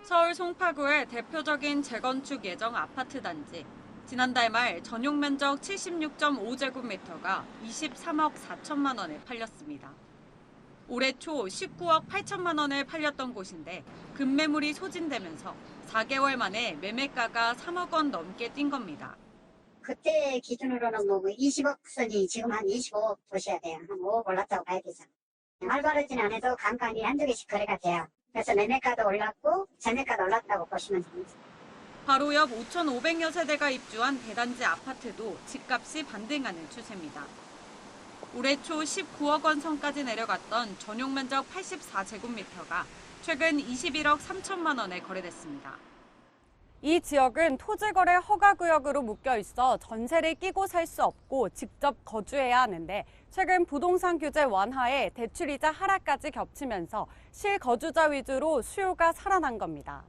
서울 송파구의 대표적인 재건축 예정 아파트 단지. 지난달 말 전용 면적 76.5제곱미터가 23억 4천만 원에 팔렸습니다. 올해 초 19억 8천만 원에 팔렸던 곳인데 급매물이 소진되면서 4개월 만에 매매가가 3억 원 넘게 뛴 겁니다. 그때 기준으로는 뭐 20억 선이 지금 한 25억 보셔야 돼요. 한 5억 올랐다고 봐야 되죠. 말바르진 않아도 간간히 한두 개씩 거래가 돼요. 그래서 매매가도 올랐고 재매가도 올랐다고 보시면 됩니다. 바로 옆 5,500여 세대가 입주한 대단지 아파트도 집값이 반등하는 추세입니다. 올해 초 19억 원 선까지 내려갔던 전용 면적 84제곱미터가 최근 21억 3천만 원에 거래됐습니다. 이 지역은 토지거래 허가구역으로 묶여 있어 전세를 끼고 살 수 없고 직접 거주해야 하는데 최근 부동산 규제 완화에 대출이자 하락까지 겹치면서 실거주자 위주로 수요가 살아난 겁니다.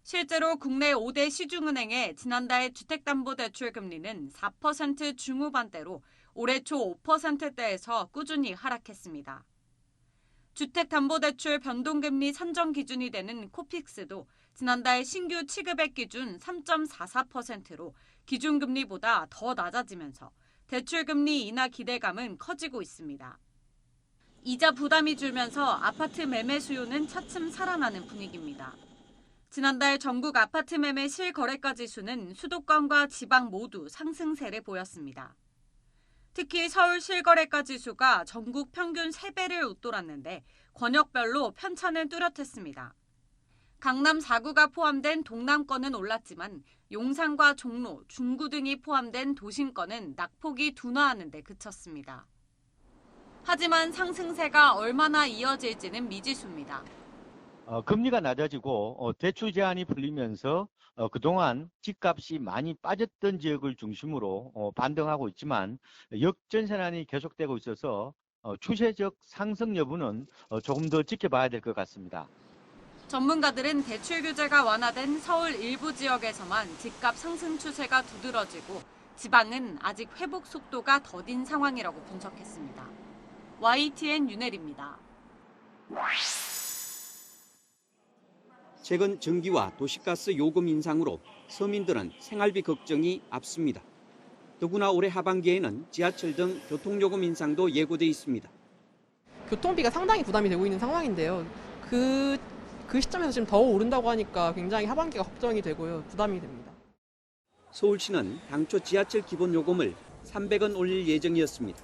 실제로 국내 5대 시중은행의 지난달 주택담보대출 금리는 4% 중후반대로 올해 초 5%대에서 꾸준히 하락했습니다. 주택담보대출 변동금리 산정 기준이 되는 코픽스도 지난달 신규 취급액 기준 3.44%로 기준금리보다 더 낮아지면서 대출금리 인하 기대감은 커지고 있습니다. 이자 부담이 줄면서 아파트 매매 수요는 차츰 살아나는 분위기입니다. 지난달 전국 아파트 매매 실거래가 지수는 수도권과 지방 모두 상승세를 보였습니다. 특히 서울 실거래가 지수가 전국 평균 3배를 웃돌았는데 권역별로 편차는 뚜렷했습니다. 강남 4구가 포함된 동남권은 올랐지만 용산과 종로, 중구 등이 포함된 도심권은 낙폭이 둔화하는 데 그쳤습니다. 하지만 상승세가 얼마나 이어질지는 미지수입니다. 금리가 낮아지고 대출 제한이 풀리면서 그동안 집값이 많이 빠졌던 지역을 중심으로 반등하고 있지만 역전세난이 계속되고 있어서 추세적 상승 여부는 조금 더 지켜봐야 될 것 같습니다. 전문가들은 대출 규제가 완화된 서울 일부 지역에서만 집값 상승 추세가 두드러지고 지방은 아직 회복 속도가 더딘 상황이라고 분석했습니다. YTN 윤혜리입니다. 최근 전기와 도시가스 요금 인상으로 서민들은 생활비 걱정이 앞섭니다. 더구나 올해 하반기에는 지하철 등 교통요금 인상도 예고돼 있습니다. 교통비가 상당히 부담이 되고 있는 상황인데요. 그 시점에서 지금 더 오른다고 하니까 굉장히 하반기가 걱정이 되고요. 부담이 됩니다. 서울시는 당초 지하철 기본요금을 300원 올릴 예정이었습니다.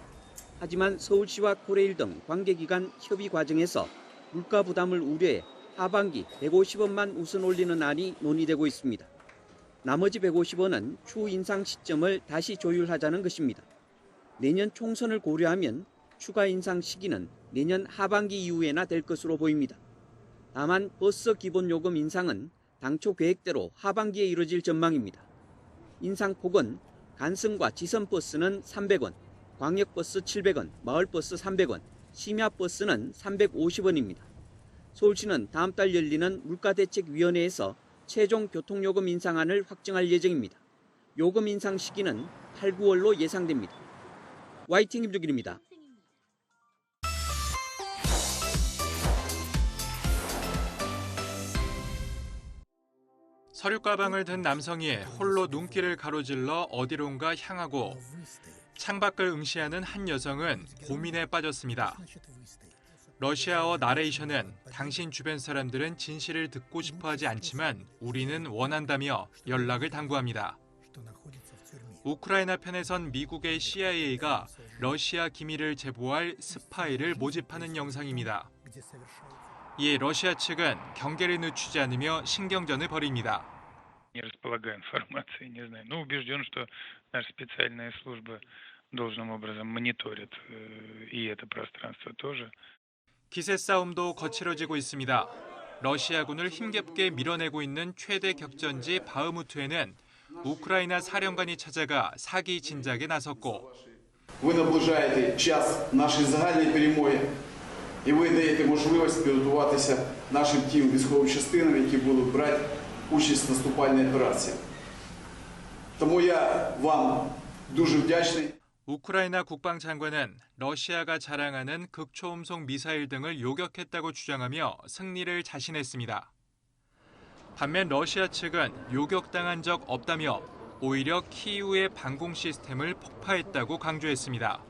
하지만 서울시와 코레일 등 관계기관 협의 과정에서 물가 부담을 우려해 하반기 150원만 우선 올리는 안이 논의되고 있습니다. 나머지 150원은 추후 인상 시점을 다시 조율하자는 것입니다. 내년 총선을 고려하면 추가 인상 시기는 내년 하반기 이후에나 될 것으로 보입니다. 다만 버스 기본요금 인상은 당초 계획대로 하반기에 이뤄질 전망입니다. 인상폭은 간선과 지선버스는 300원, 광역버스 700원, 마을버스 300원, 심야버스는 350원입니다. 서울시는 다음 달 열리는 물가대책위원회에서 최종 교통요금 인상안을 확정할 예정입니다. 요금 인상 시기는 8, 9월로 예상됩니다. YTN 김종길입니다. 서류 가방을 든 남성이 홀로 눈길을 가로질러 어디론가 향하고 창밖을 응시하는 한 여성은 고민에 빠졌습니다. 러시아어 나레이션은 당신 주변 사람들은 진실을 듣고 싶어하지 않지만 우리는 원한다며 연락을 당부합니다. 우크라이나 편에선 미국의 CIA가 러시아 기밀을 제보할 스파이를 모집하는 영상입니다. 이에 러시아 측은 경계를 늦추지 않으며 신경전을 벌입니다. Не располагаю информацией, не знаю. Но убежден, что наши специальные службы должным образом мониторят и это пространство тоже. 기세 싸움도 거칠어지고 있습니다. 러시아군을 힘겹게 밀어내고 있는 최대 격전지 바흐무트에는 우크라이나 사령관이 찾아가 사기 진작에 나섰고 Ви наближаєте час нашої загальної перемоги і ви даєте можливість підготуватися нашим тим військовим частинам, які будуть брати участь в наступальній операції. Тому я вам дуже вдячний. 우크라이나 국방장관은 러시아가 자랑하는 극초음속 미사일 등을 요격했다고 주장하며 승리를 자신했습니다. 반면 러시아 측은 요격당한 적 없다며 오히려 키이우의 방공 시스템을 폭파했다고 강조했습니다.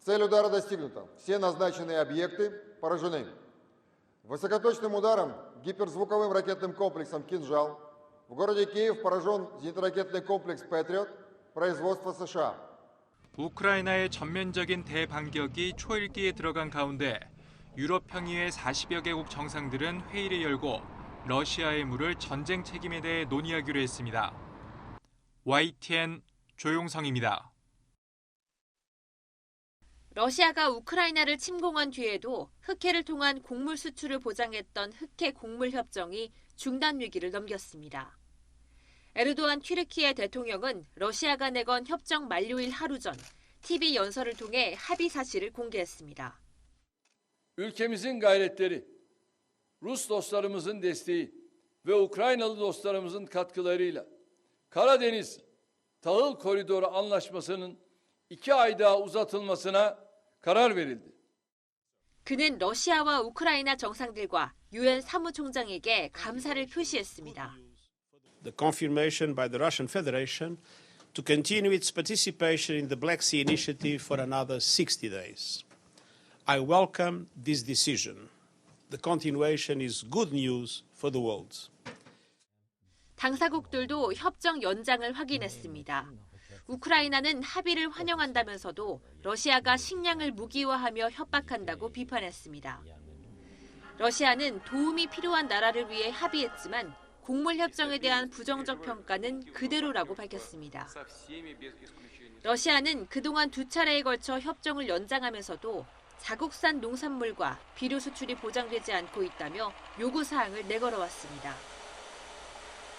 Цель удара достигнута. Все назначенные объекты поражены. Высокоточным ударом гиперзвуковым ракетным комплексом «Кинжал» в городе Киев поражен зенитно-ракетный комплекс «Патриот» производства США. 우크라이나의 전면적인 대반격이 초읽기에 들어간 가운데 유럽 평의회 40여 개국 정상들은 회의를 열고 러시아에 물을 전쟁 책임에 대해 논의하기로 했습니다. YTN 조용성입니다. 러시아가 우크라이나를 침공한 뒤에도 흑해를 통한 곡물 수출을 보장했던 흑해 곡물 협정이 중단 위기를 넘겼습니다. 에르도안 튀르키예 대통령은 러시아가 내건 협정 만료일 하루 전 TV 연설을 통해 합의 사실을 공개했습니다. Ülkemizin gayretleri, Rus dostlarımızın desteği ve Ukraynalı dostlarımızın katkılarıyla Karadeniz Tahıl Koridoru Anlaşması'nın 2 ay daha uzatılmasına karar verildi. 그는 러시아와 우크라이나 정상들과 유엔 사무총장에게 감사를 표시했습니다. The confirmation by the Russian Federation to continue its participation in the Black Sea Initiative for another 60 days. I welcome this decision. The continuation is good news for the world. 당사국들도 협정 연장을 확인했습니다. 우크라이나는 합의를 환영한다면서도 러시아가 식량을 무기화하며 협박한다고 비판했습니다. 러시아는 도움이 필요한 나라를 위해 합의했지만 곡물 협정에 대한 부정적 평가는 그대로라고 밝혔습니다. 러시아는 그동안 2차례에 걸쳐 협정을 연장하면서도 자국산 농산물과 비료 수출이 보장되지 않고 있다며 요구사항을 내걸어왔습니다.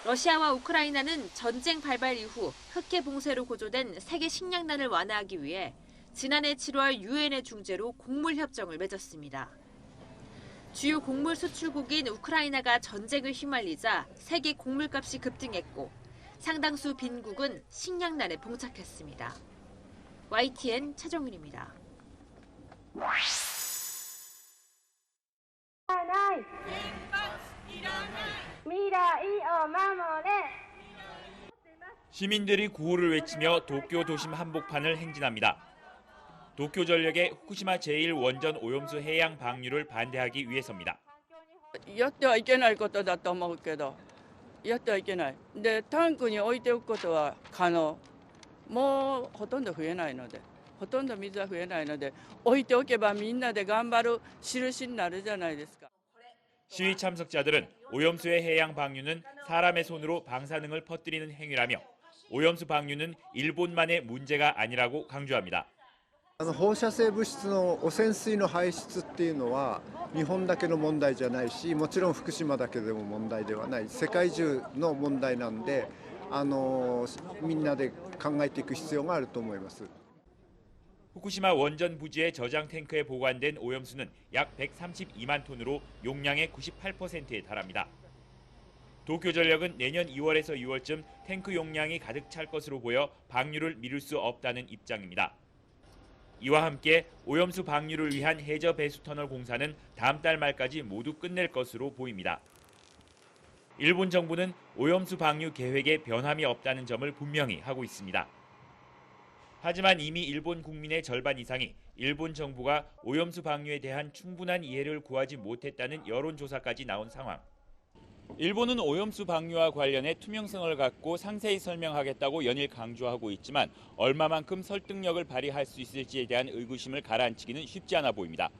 러시아와 우크라이나는 전쟁 발발 이후 흑해 봉쇄로 고조된 세계 식량난을 완화하기 위해 지난해 7월 유엔의 중재로 곡물 협정을 맺었습니다. 주요 곡물 수출국인 우크라이나가 전쟁을 휘말리자 세계 곡물값이 급등했고 상당수 빈국은 식량난에 봉착했습니다. YTN 최정윤입니다. 시민들이 구호를 외치며 도쿄 도심 한복판을 행진합니다. 도쿄전력의 후쿠시마 제1원전 오염수 해양 방류를 반대하기 위해서입니다. やってはいけないことだと思うけど、やってはいけない。で、タンクに置いておくことは可能。もうほとんど増えないので、ほとんど水は増えないので、置いておけばみんなで頑張る印になるじゃないですか。 시위 참석자들은 오염수의 해양 방류는 사람의 손으로 방사능을 퍼뜨리는 행위라며 오염수 방류는 일본만의 문제가 아니라고 강조합니다. 放射性物質の汚染水の排出っていうのは日本だけの問題じゃないし、もちろん福島だけでも問題ではない、世界中の問題なんで、みんなで考えていく必要があると思います。 후쿠시마 원전 부지의 저장 탱크에 보관된 오염수는 약 132만 톤으로 용량의 98%에 달합니다. 도쿄전력은 내년 2월에서 6월쯤 탱크 용량이 가득 찰 것으로 보여 방류를 미룰 수 없다는 입장입니다. 이와 함께 오염수 방류를 위한 해저 배수 터널 공사는 다음 달 말까지 모두 끝낼 것으로 보입니다. 일본 정부는 오염수 방류 계획에 변함이 없다는 점을 분명히 하고 있습니다. 하지만 이미 일본 국민의 절반 이상이 일본 정부가 오염수 방류에 대한 충분한 이해를 구하지 못했다는 여론조사까지 나온 상황. 일본은 오염수 방류와 관련해 투명성을 갖고 상세히 설명하겠다고 연일 강조하고 있지만 얼마만큼 설득력을 발휘할 수 있을지에 대한 의구심을 가라앉히기는 쉽지 않아 보입니다.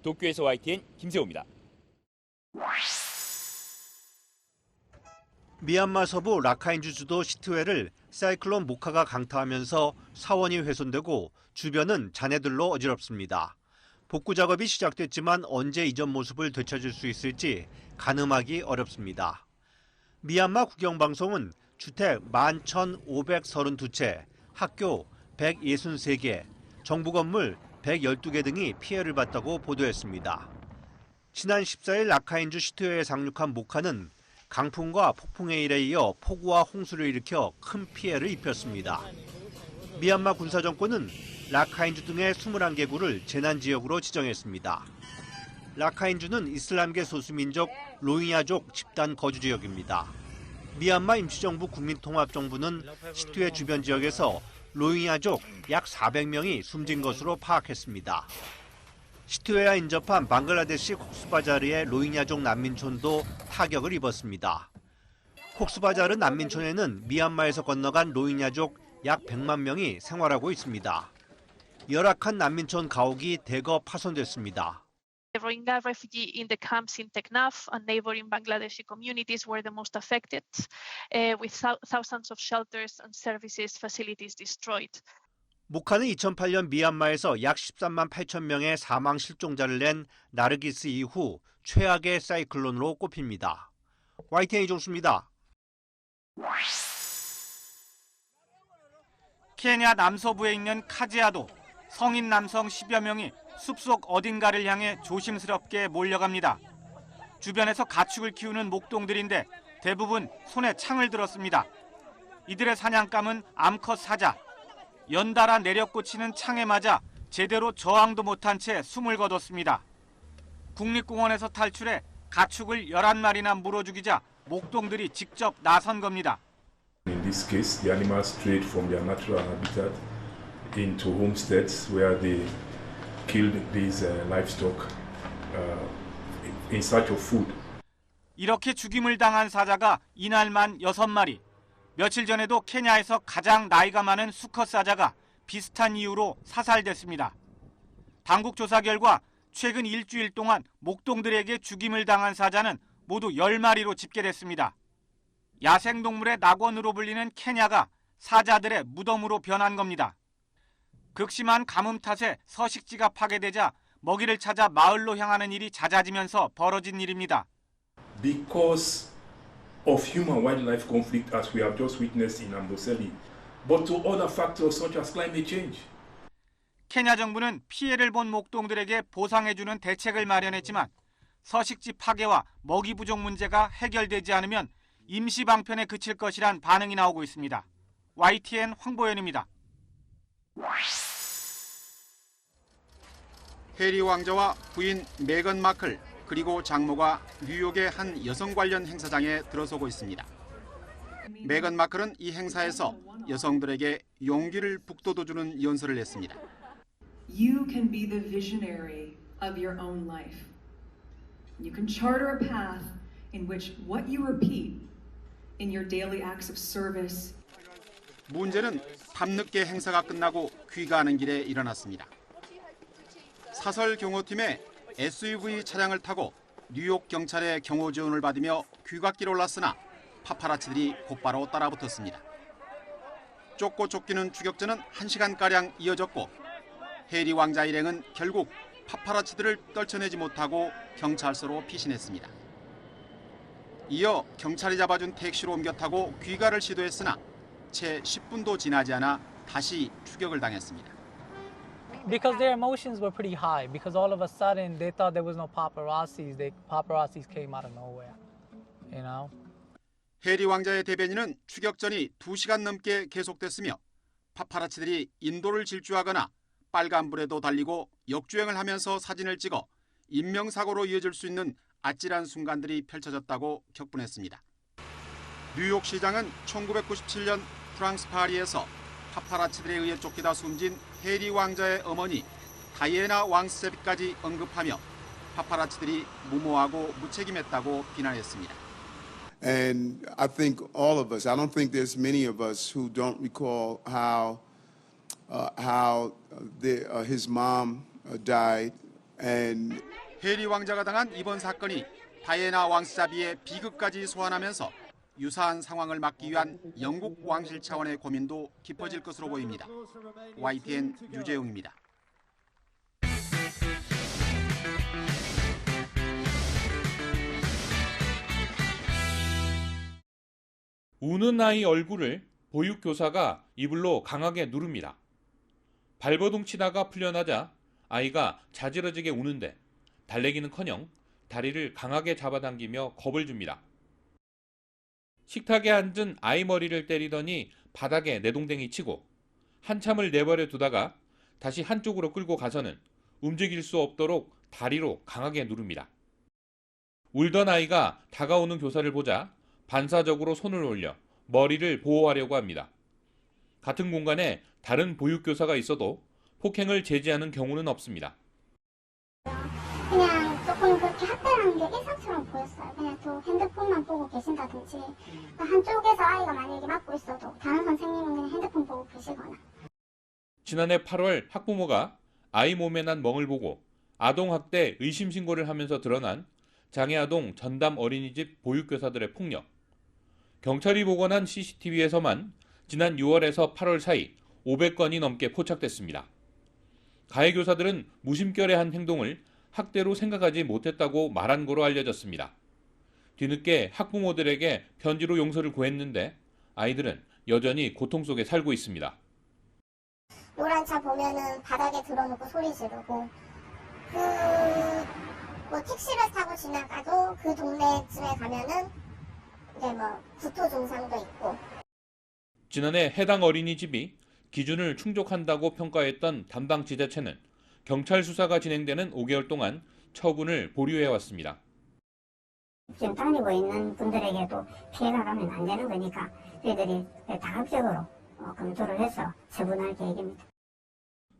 도쿄에서 YTN 김세호입니다. 미얀마 서부 라카인주 주도 시트웨를 사이클론 모카가 강타하면서 사원이 훼손되고 주변은 잔해들로 어지럽습니다. 복구 작업이 시작됐지만 언제 이전 모습을 되찾을 수 있을지 가늠하기 어렵습니다. 미얀마 국영방송은 주택 11,532채, 학교 163개, 정부 건물 112개 등이 피해를 봤다고 보도했습니다. 지난 14일 라카인주 시트웨에 상륙한 모카는 강풍과 폭풍에 일에 이어 폭우와 홍수를 일으켜 큰 피해를 입혔습니다. 미얀마 군사정권은 라카인주 등의 21개 구를 재난지역으로 지정했습니다. 라카인주는 이슬람계 소수민족 로힝야족 집단 거주 지역입니다. 미얀마 임시정부 국민통합정부는 시트웨 주변 지역에서 로힝야족 약 400명이 숨진 것으로 파악했습니다. 시트웨와 인접한 방글라데시 콕스바자르의 로힝야족 난민촌도 타격을 입었습니다. 콕스바자르 난민촌에는 미얀마에서 건너간 로힝야족 약 100만 명이 생활하고 있습니다. 열악한 난민촌 가옥이 대거 파손됐습니다. The Rohingya refugee in the camps in Teknaf and neighboring Bangladeshi communities were the most affected, with thousands of shelters and services facilities destroyed. 목하는 2008년 미얀마에서 약 13만 8천 명의 사망 실종자를 낸 나르기스 이후 최악의 사이클론으로 꼽힙니다. YTN 이종수입니다. 케냐 남서부에 있는 카지아도 성인 남성 10여 명이 숲속 어딘가를 향해 조심스럽게 몰려갑니다. 주변에서 가축을 키우는 목동들인데 대부분 손에 창을 들었습니다. 이들의 사냥감은 암컷 사자. 연달아 내려꽂히는 창에 맞아 제대로 저항도 못한 채 숨을 거뒀습니다. 국립공원에서 탈출해 가축을 11마리나 물어 죽이자 목동들이 직접 나선 겁니다. In this case, the animals strayed from their natural habitat into homesteads where they killed these livestock in search of food. 이렇게 죽임을 당한 사자가 이날만 6마리. 며칠 전에도 케냐에서 가장 나이가 많은 수컷 사자가 비슷한 이유로 사살됐습니다. 당국 조사 결과 최근 일주일 동안 목동들에게 죽임을 당한 사자는 모두 10마리로 집계됐습니다. 야생동물의 낙원으로 불리는 케냐가 사자들의 무덤으로 변한 겁니다. 극심한 가뭄 탓에 서식지가 파괴되자 먹이를 찾아 마을로 향하는 일이 잦아지면서 벌어진 일입니다. Because of human-wildlife conflict as we have just witnessed in Amboseli, but to other factors such as climate change. 케냐 정부는 피해를 본 목동들에게 보상해주는 대책을 마련했지만 서식지 파괴와 먹이 부족 문제가 해결되지 않으면 임시 방편에 그칠 것이란 반응이 나오고 있습니다. YTN 황보현입니다. 해리 왕자와 부인 메건 마클 그리고 장모가 뉴욕의 한 여성 관련 행사장에 들어서고 있습니다. 메건 마클은 이 행사에서 여성들에게 용기를 북돋워주는 연설을 했습니다. You can be the visionary of your own life. You can charter a path in which what you repeat in your daily acts of service. 문제는 밤늦게 행사가 끝나고 귀가하는 길에 일어났습니다. 사설 경호팀의 SUV 차량을 타고 뉴욕 경찰의 경호 지원을 받으며 귀갓길에 올랐으나 파파라치들이 곧바로 따라붙었습니다. 쫓고 쫓기는 추격전은 1시간가량 이어졌고 해리 왕자 일행은 결국 파파라치들을 떨쳐내지 못하고 경찰서로 피신했습니다. 이어 경찰이 잡아준 택시로 옮겨 타고 귀가를 시도했으나 채 10분도 지나지 않아 다시 추격을 당했습니다. Because their emotions were pretty high. Because all of a sudden they thought there was no paparazzis. Paparazzis came out of nowhere. You know. 해리 왕자의 대변인은 추격전이 2시간 넘게 계속됐으며 파파라치들이 인도를 질주하거나 빨간불에도 달리고 역주행을 하면서 사진을 찍어 인명사고로 이어질 수 있는 아찔한 순간들이 펼쳐졌다고 격분했습니다. 뉴욕 시장은 1997년 프랑스 파리에서 파파라치들에 의해 쫓기다 숨진 해리 왕자의 어머니 다이애나 왕세비까지 언급하며 파파라치들이 무모하고 무책임했다고 비난했습니다. And I think all of us, I don't think there's many of us who don't recall how his mom died. And 해리 왕자가 당한 이번 사건이 다이애나 왕세자비의 비극까지 소환하면서 유사한 상황을 막기 위한 영국 왕실 차원의 고민도 깊어질 것으로 보입니다. YTN 유재용입니다. 우는 아이 얼굴을 보육교사가 이불로 강하게 누릅니다. 발버둥 치다가 풀려나자 아이가 자지러지게 우는데 달래기는커녕 다리를 강하게 잡아당기며 겁을 줍니다. 식탁에 앉은 아이 머리를 때리더니 바닥에 내동댕이 치고 한참을 내버려 두다가 다시 한쪽으로 끌고 가서는 움직일 수 없도록 다리로 강하게 누릅니다. 울던 아이가 다가오는 교사를 보자 반사적으로 손을 올려 머리를 보호하려고 합니다. 같은 공간에 다른 보육교사가 있어도 폭행을 제지하는 경우는 없습니다. 그냥 조금 그렇게 학대하는 게 일상처럼 보였어요. 그냥 또 핸드폰만 보고 계신다든지, 한쪽에서 아이가 만약에 맞고 있어도 다른 선생님은 그냥 핸드폰 보고 계시거나. 지난해 8월 학부모가 아이 몸에 난 멍을 보고 아동학대 의심 신고를 하면서 드러난 장애아동 전담 어린이집 보육교사들의 폭력. 경찰이 복원한 CCTV에서만 지난 6월에서 8월 사이 500건이 넘게 포착됐습니다. 가해 교사들은 무심결에 한 행동을 학대로 생각하지 못했다고 말한 거로 알려졌습니다. 뒤늦게 학부모들에게 편지로 용서를 구했는데 아이들은 여전히 고통 속에 살고 있습니다. 노란 차 보면은 바닥에 들어놓고 소리 지르고, 택시를 타고 지나가도 그 동네쯤에 가면은 이제 구토 증상도 있고. 지난해 해당 어린이집이 기준을 충족한다고 평가했던 담당 지자체는 경찰 수사가 진행되는 5개월 동안 처분을 보류해왔습니다. 지금 다니고 있는 분들에게도 피해가 가면 안 되는 거니까 저희들이 다각적으로 검토를 해서 처분할 계획입니다.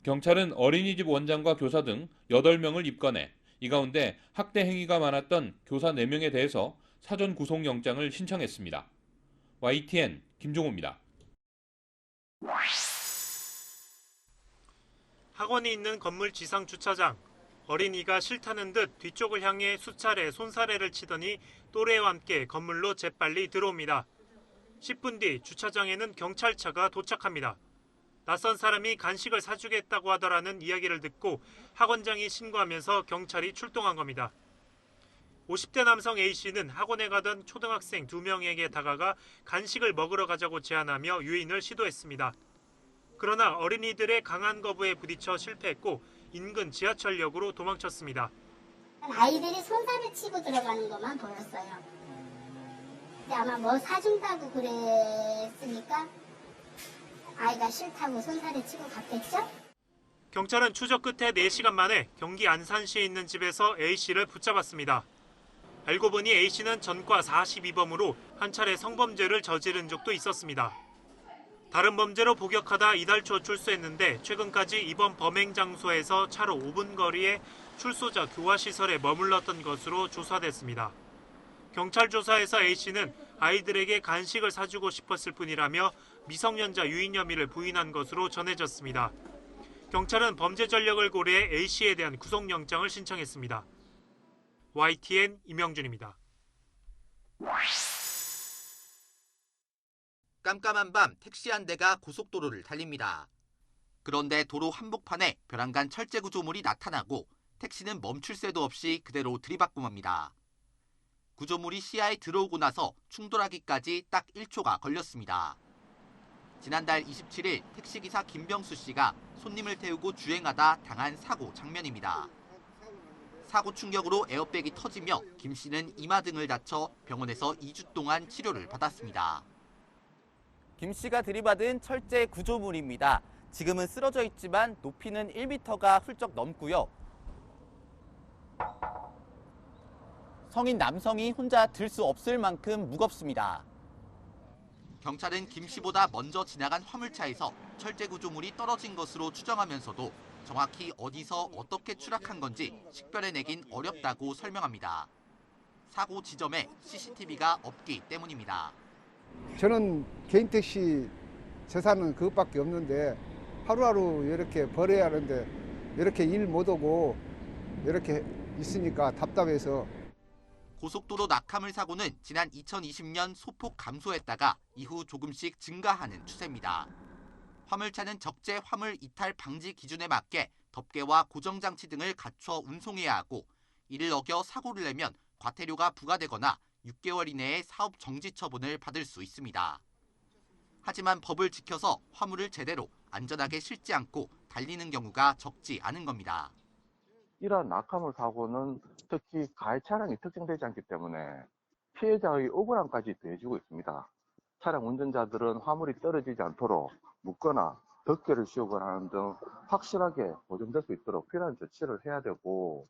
경찰은 어린이집 원장과 교사 등 8명을 입건해 이 가운데 학대 행위가 많았던 교사 4명에 대해서 사전 구속영장을 신청했습니다. YTN 김종호입니다. 학원이 있는 건물 지상 주차장. 어린이가 싫다는 듯 뒤쪽을 향해 수차례 손사래를 치더니 또래와 함께 건물로 재빨리 들어옵니다. 10분 뒤 주차장에는 경찰차가 도착합니다. 낯선 사람이 간식을 사주겠다고 하더라는 이야기를 듣고 학원장이 신고하면서 경찰이 출동한 겁니다. 50대 남성 A씨는 학원에 가던 초등학생 2명에게 다가가 간식을 먹으러 가자고 제안하며 유인을 시도했습니다. 그러나 어린이들의 강한 거부에 부딪혀 실패했고 인근 지하철역으로 도망쳤습니다. 아이들이 손살을 치고 들어가는 것만 보였어요. 근데 아마 사준다고 그랬으니까 아이가 싫다고 손살을 치고 갔겠죠? 경찰은 추적 끝에 4시간 만에 경기 안산시에 있는 집에서 A씨를 붙잡았습니다. 알고 보니 A씨는 전과 42범으로 한 차례 성범죄를 저지른 적도 있었습니다. 다른 범죄로 복역하다 이달 초 출소했는데 최근까지 이번 범행 장소에서 차로 5분 거리의 출소자 교화시설에 머물렀던 것으로 조사됐습니다. 경찰 조사에서 A씨는 아이들에게 간식을 사주고 싶었을 뿐이라며 미성년자 유인 혐의를 부인한 것으로 전해졌습니다. 경찰은 범죄 전력을 고려해 A씨에 대한 구속영장을 신청했습니다. YTN 임영준입니다. 깜깜한 밤 택시 한 대가 고속도로를 달립니다. 그런데 도로 한복판에 벼랑간 철제 구조물이 나타나고 택시는 멈출 새도 없이 그대로 들이받고 맙니다. 구조물이 시야에 들어오고 나서 충돌하기까지 딱 1초가 걸렸습니다. 지난달 27일 택시기사 김병수 씨가 손님을 태우고 주행하다 당한 사고 장면입니다. 사고 충격으로 에어백이 터지며 김 씨는 이마 등을 다쳐 병원에서 2주 동안 치료를 받았습니다. 김 씨가 들이받은 철제 구조물입니다. 지금은 쓰러져 있지만 높이는 1m가 훌쩍 넘고요. 성인 남성이 혼자 들 수 없을 만큼 무겁습니다. 경찰은 김 씨보다 먼저 지나간 화물차에서 철제 구조물이 떨어진 것으로 추정하면서도 정확히 어디서 어떻게 추락한 건지 식별해내긴 어렵다고 설명합니다. 사고 지점에 CCTV가 없기 때문입니다. 저는 개인 택시 재산은 그것밖에 없는데 하루하루 이렇게 벌어야 하는데 이렇게 일 못 오고 이렇게 있으니까 답답해서. 고속도로 낙하물 사고는 지난 2020년 소폭 감소했다가 이후 조금씩 증가하는 추세입니다. 화물차는 적재 화물 이탈 방지 기준에 맞게 덮개와 고정장치 등을 갖춰 운송해야 하고 이를 어겨 사고를 내면 과태료가 부과되거나 6개월 이내에 사업 정지 처분을 받을 수 있습니다. 하지만 법을 지켜서 화물을 제대로 안전하게 실지 않고 달리는 경우가 적지 않은 겁니다. 이러한 낙하물 사고는 특히 가해 차량이 특정되지 않기 때문에 피해자의 억울함까지 더해지고 있습니다. 차량 운전자들은 화물이 떨어지지 않도록 묶거나 덮개를 씌우거나 하는 등 확실하게 보존될 수 있도록 필요한 조치를 해야 되고,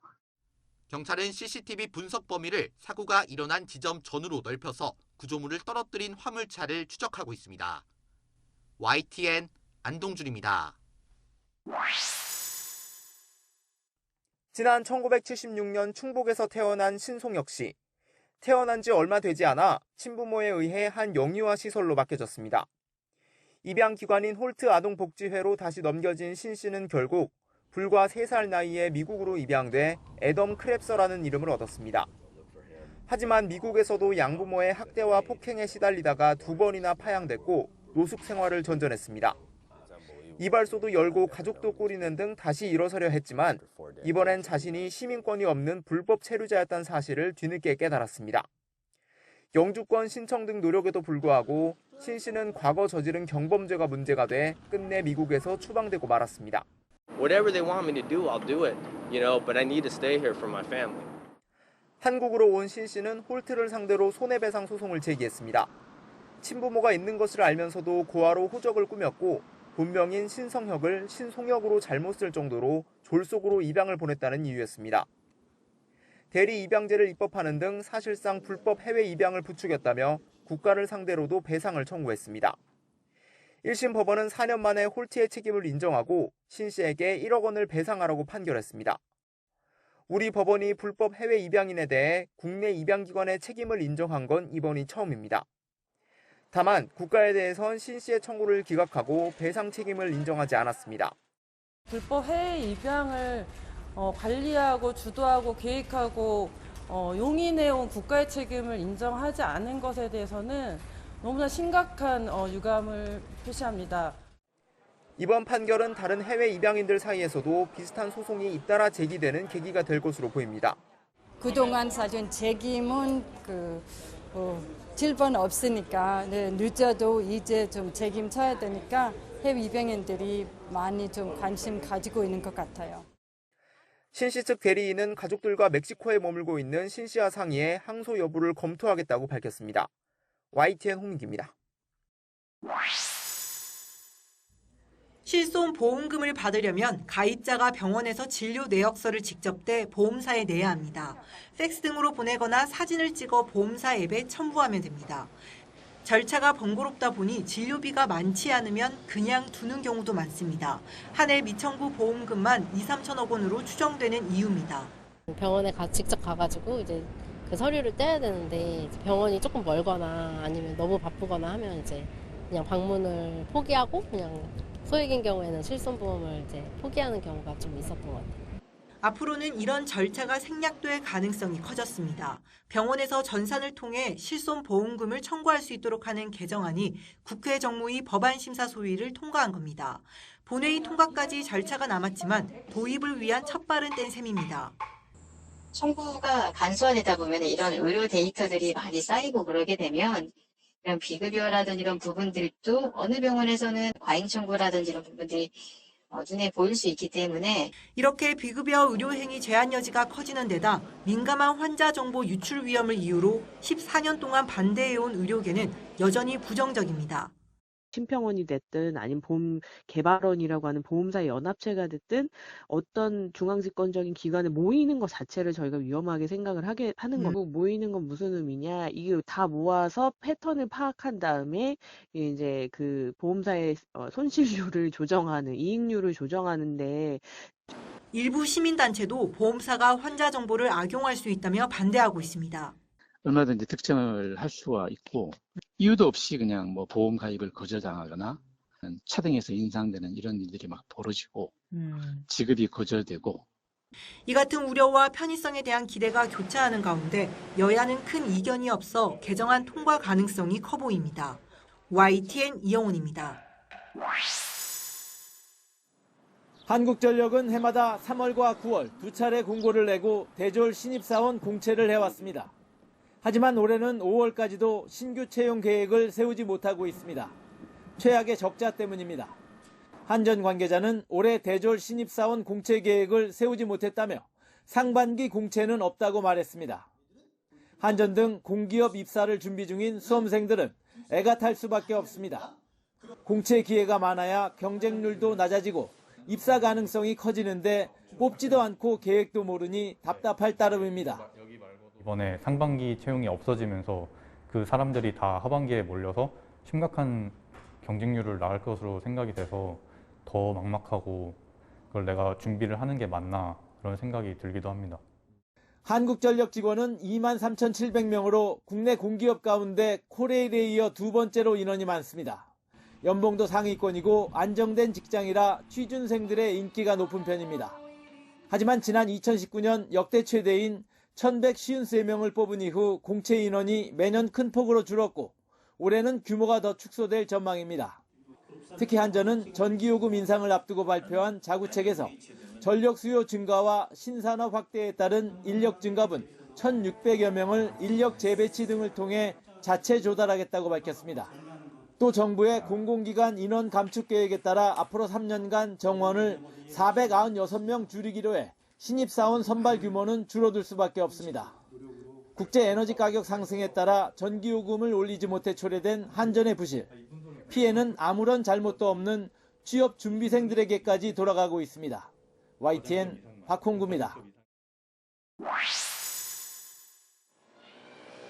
경찰은 CCTV 분석 범위를 사고가 일어난 지점 전후로 넓혀서 구조물을 떨어뜨린 화물차를 추적하고 있습니다. YTN 안동준입니다. 지난 1976년 충북에서 태어난 신송혁 씨. 태어난 지 얼마 되지 않아 친부모에 의해 한 영유아 시설로 맡겨졌습니다. 입양기관인 홀트 아동복지회로 다시 넘겨진 신 씨는 결국 불과 3살 나이에 미국으로 입양돼 애덤 크랩서라는 이름을 얻었습니다. 하지만 미국에서도 양부모의 학대와 폭행에 시달리다가 2번이나 파양됐고 노숙 생활을 전전했습니다. 이발소도 열고 가족도 꾸리는 등 다시 일어서려 했지만 이번엔 자신이 시민권이 없는 불법 체류자였다는 사실을 뒤늦게 깨달았습니다. 영주권 신청 등 노력에도 불구하고 신 씨는 과거 저지른 경범죄가 문제가 돼 끝내 미국에서 추방되고 말았습니다. Whatever they want me to do, I'll do it, but I need to stay here for my family. 한국으로 온 신 씨는 홀트를 상대로 손해배상 소송을 제기했습니다. 친부모가 있는 것을 알면서도 고아로 호적을 꾸몄고 본명인 신성혁을 신송혁으로 잘못 쓸 정도로 졸속으로 입양을 보냈다는 이유였습니다. 대리 입양제를 입법하는 등 사실상 불법 해외 입양을 부추겼다며 국가를 상대로도 배상을 청구했습니다. 1심 법원은 4년 만에 홀트의 책임을 인정하고 신 씨에게 1억 원을 배상하라고 판결했습니다. 우리 법원이 불법 해외 입양인에 대해 국내 입양기관의 책임을 인정한 건 이번이 처음입니다. 다만 국가에 대해선 신 씨의 청구를 기각하고 배상 책임을 인정하지 않았습니다. 불법 해외 입양을 관리하고 주도하고 계획하고 용인해온 국가의 책임을 인정하지 않은 것에 대해서는 너무나 심각한 유감을 표시합니다. 이번 판결은 다른 해외 입양인들 사이에서도 비슷한 소송이 잇따라 제기되는 계기가 될 것으로 보입니다. 그동안 사실 책임은 질번 없으니까 늦어도 이제 좀 책임져야 되니까 해외 입양인들이 많이 좀 관심 가지고 있는 것 같아요. 신 씨 측 대리인은 가족들과 멕시코에 머물고 있는 신 씨와 상의해 항소 여부를 검토하겠다고 밝혔습니다. YTN 홍민기입니다. 실손 보험금을 받으려면 가입자가 병원에서 진료 내역서를 직접 대 보험사에 내야 합니다. 팩스 등으로 보내거나 사진을 찍어 보험사 앱에 첨부하면 됩니다. 절차가 번거롭다 보니 진료비가 많지 않으면 그냥 두는 경우도 많습니다. 한 해 미청구 보험금만 2~3천억 원으로 추정되는 이유입니다. 병원에 직접 가가지고 이제 그 서류를 떼야 되는데 병원이 조금 멀거나 아니면 너무 바쁘거나 하면 이제 그냥 방문을 포기하고 그냥 소액인 경우에는 실손보험을 이제 포기하는 경우가 좀 있었던 것 같아요. 앞으로는 이런 절차가 생략될 가능성이 커졌습니다. 병원에서 전산을 통해 실손보험금을 청구할 수 있도록 하는 개정안이 국회 정무위 법안심사 소위를 통과한 겁니다. 본회의 통과까지 절차가 남았지만 도입을 위한 첫발은 뗀 셈입니다. 청구가 간소화되다 보면 이런 의료 데이터들이 많이 쌓이고 그러게 되면 이런 비급여라든지 이런 부분들도 어느 병원에서는 과잉 청구라든지 이런 부분들이 눈에 보일 수 있기 때문에 이렇게 비급여 의료행위 제한 여지가 커지는 데다 민감한 환자 정보 유출 위험을 이유로 14년 동안 반대해온 의료계는 여전히 부정적입니다. 심평원이 됐든 아니면 보험 개발원이라고 하는 보험사의 연합체가 됐든 어떤 중앙집권적인 기관에 모이는 것 자체를 저희가 위험하게 생각을 하는 거고 모이는 건 무슨 의미냐 이게 다 모아서 패턴을 파악한 다음에 이제 그 보험사의 손실률을 조정하는 이익률을 조정하는데 일부 시민단체도 보험사가 환자 정보를 악용할 수 있다며 반대하고 있습니다. 얼마든지 특정을 할 수가 있고 이유도 없이 그냥 보험 가입을 거절당하거나 차등해서 인상되는 이런 일들이 막 벌어지고 지급이 거절되고 이 같은 우려와 편의성에 대한 기대가 교차하는 가운데 여야는 큰 이견이 없어 개정안 통과 가능성이 커 보입니다. YTN 이영훈입니다. 한국전력은 해마다 3월과 9월 두 차례 공고를 내고 대졸 신입사원 공채를 해왔습니다. 하지만 올해는 5월까지도 신규 채용 계획을 세우지 못하고 있습니다. 최악의 적자 때문입니다. 한전 관계자는 올해 대졸 신입사원 공채 계획을 세우지 못했다며 상반기 공채는 없다고 말했습니다. 한전 등 공기업 입사를 준비 중인 수험생들은 애가 탈 수밖에 없습니다. 공채 기회가 많아야 경쟁률도 낮아지고 입사 가능성이 커지는데 뽑지도 않고 계획도 모르니 답답할 따름입니다. 이번에 상반기 채용이 없어지면서 그 사람들이 다 하반기에 몰려서 심각한 경쟁률을 낳을 것으로 생각이 돼서 더 막막하고 그걸 내가 준비를 하는 게 맞나 그런 생각이 들기도 합니다. 한국전력 직원은 23,700명으로 국내 공기업 가운데 코레일에 이어 두 번째로 인원이 많습니다. 연봉도 상위권이고 안정된 직장이라 취준생들의 인기가 높은 편입니다. 하지만 지난 2019년 역대 최대인 1,153명을 뽑은 이후 공채 인원이 매년 큰 폭으로 줄었고 올해는 규모가 더 축소될 전망입니다. 특히 한전은 전기요금 인상을 앞두고 발표한 자구책에서 전력 수요 증가와 신산업 확대에 따른 인력 증가분 1,600여 명을 인력 재배치 등을 통해 자체 조달하겠다고 밝혔습니다. 또 정부의 공공기관 인원 감축 계획에 따라 앞으로 3년간 정원을 496명 줄이기로 해 신입사원 선발 규모는 줄어들 수밖에 없습니다. 국제 에너지 가격 상승에 따라 전기요금을 올리지 못해 초래된 한전의 부실. 피해는 아무런 잘못도 없는 취업 준비생들에게까지 돌아가고 있습니다. YTN 박홍구입니다.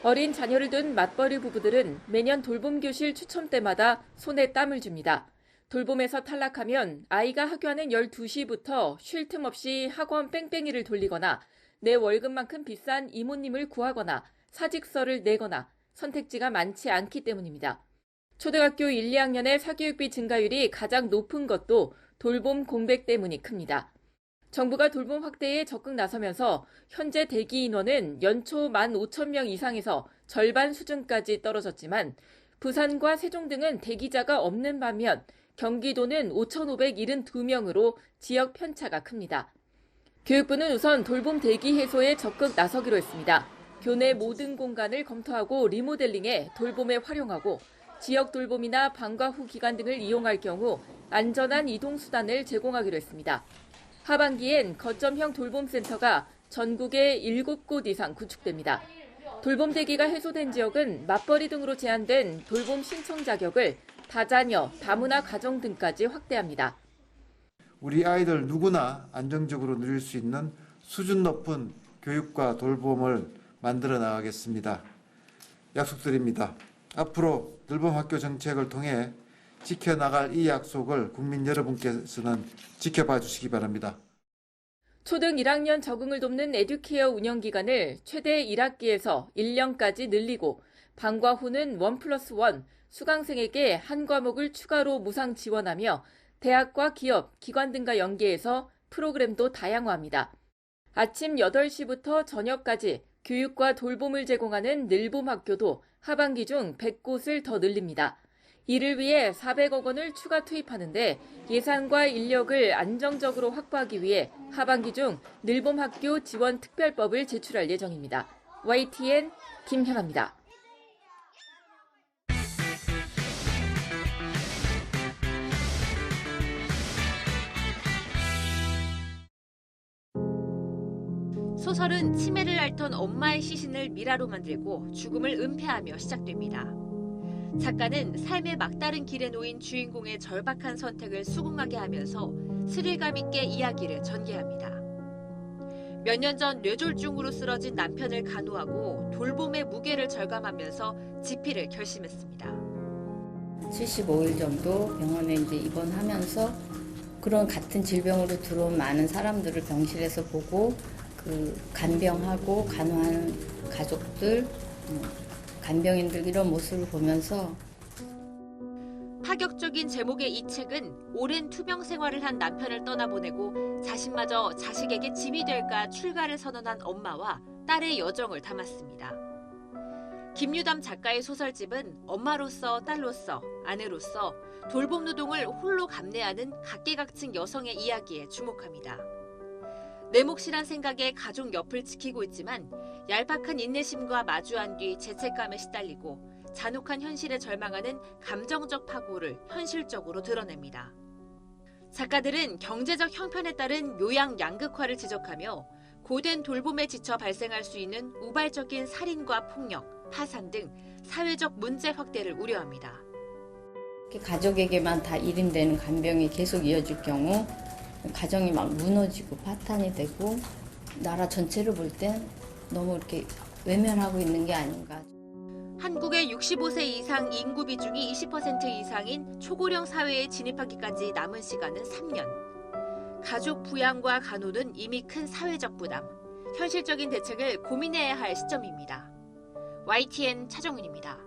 어린 자녀를 둔 맞벌이 부부들은 매년 돌봄 교실 추첨 때마다 손에 땀을 줍니다. 돌봄에서 탈락하면 아이가 학교하는 12시부터 쉴 틈 없이 학원 뺑뺑이를 돌리거나 내 월급만큼 비싼 이모님을 구하거나 사직서를 내거나 선택지가 많지 않기 때문입니다. 초등학교 1, 2학년의 사교육비 증가율이 가장 높은 것도 돌봄 공백 때문이 큽니다. 정부가 돌봄 확대에 적극 나서면서 현재 대기 인원은 연초 15,000명 이상에서 절반 수준까지 떨어졌지만 부산과 세종 등은 대기자가 없는 반면 경기도는 5,572명으로 지역 편차가 큽니다. 교육부는 우선 돌봄 대기 해소에 적극 나서기로 했습니다. 교내 모든 공간을 검토하고 리모델링해 돌봄에 활용하고 지역 돌봄이나 방과 후 기간 등을 이용할 경우 안전한 이동수단을 제공하기로 했습니다. 하반기엔 거점형 돌봄센터가 전국에 7곳 이상 구축됩니다. 돌봄 대기가 해소된 지역은 맞벌이 등으로 제한된 돌봄 신청 자격을 다자녀, 다문화 가정 등까지 확대합니다. 우리 아이들 누구나 안정적으로 누릴 수 있는 수준 높은 교육과 돌봄을 만들어 나가겠습니다. 약속드립니다. 앞으로 돌봄학교 정책을 통해 지켜나갈 이 약속을 국민 여러분께서는 지켜봐 주시기 바랍니다. 초등 1학년 적응을 돕는 에듀케어 운영기간을 최대 1학기에서 1년까지 늘리고 방과 후는 1+1, 수강생에게 한 과목을 추가로 무상 지원하며 대학과 기업, 기관 등과 연계해서 프로그램도 다양화합니다. 아침 8시부터 저녁까지 교육과 돌봄을 제공하는 늘봄학교도 하반기 중 100곳을 더 늘립니다. 이를 위해 400억 원을 추가 투입하는데 예산과 인력을 안정적으로 확보하기 위해 하반기 중 늘봄학교 지원 특별법을 제출할 예정입니다. YTN 김현아입니다. 소설은 치매를 앓던 엄마의 시신을 미라로 만들고 죽음을 은폐하며 시작됩니다. 작가는 삶의 막다른 길에 놓인 주인공의 절박한 선택을 수긍하게 하면서 스릴감 있게 이야기를 전개합니다. 몇 년 전 뇌졸중으로 쓰러진 남편을 간호하고 돌봄의 무게를 절감하면서 집필을 결심했습니다. 75일 정도 병원에 이제 입원하면서 그런 같은 질병으로 들어온 많은 사람들을 병실에서 보고 그 간병하고 간호하는 가족들, 간병인들 이런 모습을 보면서 파격적인 제목의 이 책은 오랜 투병 생활을 한 남편을 떠나보내고 자신마저 자식에게 짐이 될까 출가를 선언한 엄마와 딸의 여정을 담았습니다. 김유담 작가의 소설집은 엄마로서 딸로서 아내로서 돌봄 노동을 홀로 감내하는 각계각층 여성의 이야기에 주목합니다. 내 몫이란 생각에 가족 옆을 지키고 있지만 얄팍한 인내심과 마주한 뒤 죄책감에 시달리고 잔혹한 현실에 절망하는 감정적 파고를 현실적으로 드러냅니다. 작가들은 경제적 형편에 따른 요양 양극화를 지적하며 고된 돌봄에 지쳐 발생할 수 있는 우발적인 살인과 폭력, 파산 등 사회적 문제 확대를 우려합니다. 가족에게만 다 일임되는 간병이 계속 이어질 경우 가정이 막 무너지고 파탄이 되고 나라 전체를 볼 땐 너무 이렇게 외면하고 있는 게 아닌가. 한국의 65세 이상 인구 비중이 20% 이상인 초고령 사회에 진입하기까지 남은 시간은 3년. 가족 부양과 간호는 이미 큰 사회적 부담. 현실적인 대책을 고민해야 할 시점입니다. YTN 차정은입니다.